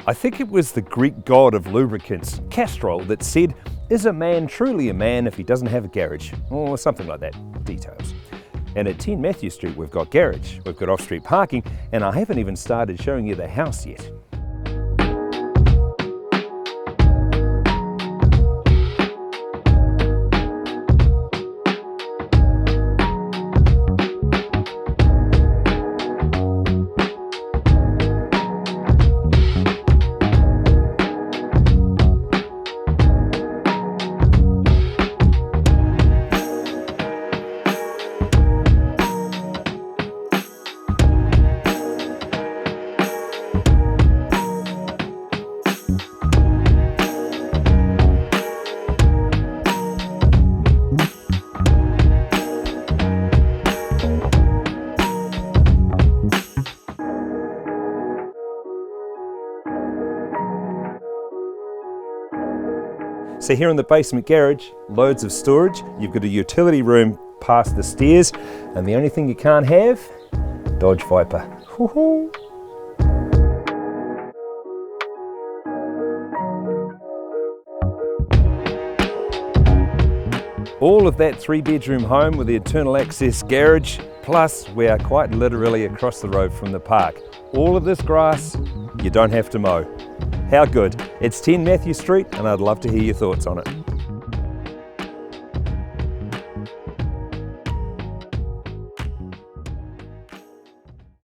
I think it was the Greek god of lubricants, Castrol, that said, "Is a man truly a man if he doesn't have a garage?" Or something like that. Details. And at 10 Matthew Street we've got garage, we've got off-street parking, and I haven't even started showing you the house yet. So here in the basement garage, loads of storage. You've got a utility room past the stairs, and the only thing you can't have, Dodge Viper. Woohoo! All of that 3-bedroom home with the internal access garage, plus we are quite literally across the road from the park. All of this grass, you don't have to mow. How good? It's 10 Matthew Street, and I'd love to hear your thoughts on it.